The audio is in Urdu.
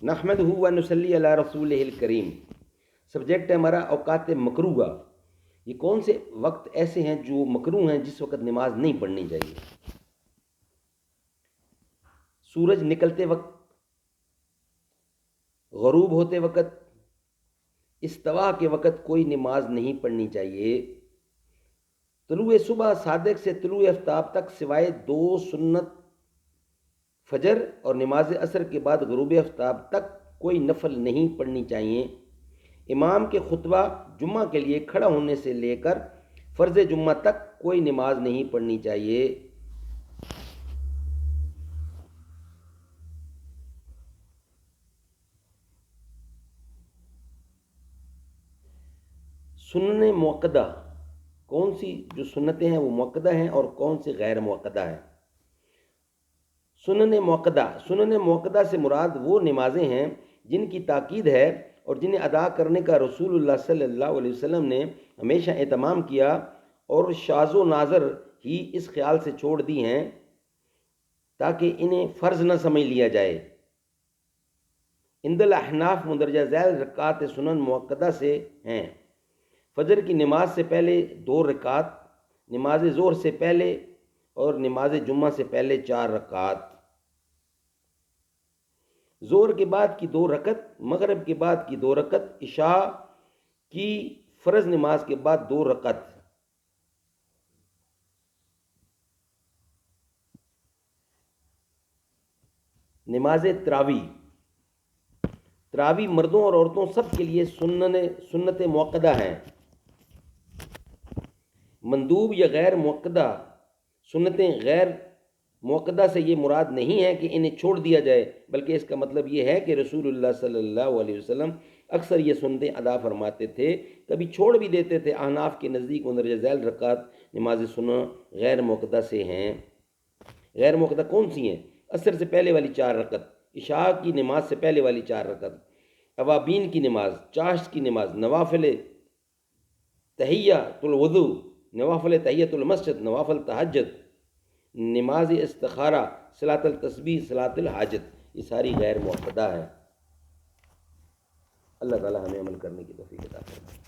نحمدہ و نصلی علی رسولہ الکریم۔ سبجیکٹ ہے ہمارا اوقات مکروہ۔ یہ کون سے وقت ایسے ہیں جو مکروہ ہیں جس وقت نماز نہیں پڑھنی چاہیے؟ سورج نکلتے وقت، غروب ہوتے وقت، استوا کے وقت کوئی نماز نہیں پڑھنی چاہیے۔ طلوع صبح صادق سے طلوع آفتاب تک سوائے 2 سنت فجر اور نماز عصر کے بعد غروب آفتاب تک کوئی نفل نہیں پڑھنی چاہیے۔ امام کے خطبہ جمعہ کے لیے کھڑا ہونے سے لے کر فرض جمعہ تک کوئی نماز نہیں پڑھنی چاہیے۔ سنن موقدہ، کون سی جو سنتیں ہیں وہ موقدہ ہیں اور کون سی غیر موقدہ ہیں؟ سنن موقدہ سے مراد وہ نمازیں ہیں جن کی تاکید ہے اور جنہیں ادا کرنے کا رسول اللہ صلی اللہ علیہ وسلم نے ہمیشہ اہتمام کیا اور شاذ و نادر ہی اس خیال سے چھوڑ دی ہیں تاکہ انہیں فرض نہ سمجھ لیا جائے۔ عند الاحناف مندرجہ ذیل رکعات سنن موقدہ سے ہیں: فجر کی نماز سے پہلے 2 رکعات، نماز ظہر سے پہلے اور نماز جمعہ سے پہلے 4 رکعات، ظہر کے بعد کی 2 رکعت، مغرب کے بعد کی 2 رکعت، عشاء کی فرض نماز کے بعد 2 رکعت۔ نماز تراویح مردوں اور عورتوں سب کے لیے سنت موقدہ ہیں۔ مندوب یا غیر موقدہ سنتیں غیر موقدہ سے یہ مراد نہیں ہے کہ انہیں چھوڑ دیا جائے، بلکہ اس کا مطلب یہ ہے کہ رسول اللہ صلی اللہ علیہ وسلم اکثر یہ سنتیں ادا فرماتے تھے، کبھی چھوڑ بھی دیتے تھے۔ احناف کے نزدیک مندرجہ ذیل رکعات نماز سنن غیر موقدہ سے ہیں۔ غیر موقدہ کون سی ہیں؟ عصر سے پہلے والی 4 رکعت، عشاء کی نماز سے پہلے والی 4 رکعت، اوابین کی نماز، چاشت کی نماز، نوافل تحیۃ الوضو، نوافل تحیۃ المسجد، نوافل تہجد، نماز استخارہ، صلاۃ التسبیح، صلاۃ الحاجت، یہ ساری غیر موقدہ ہے۔ اللہ تعالی ہمیں عمل کرنے کی توفیق عطا فرمائے۔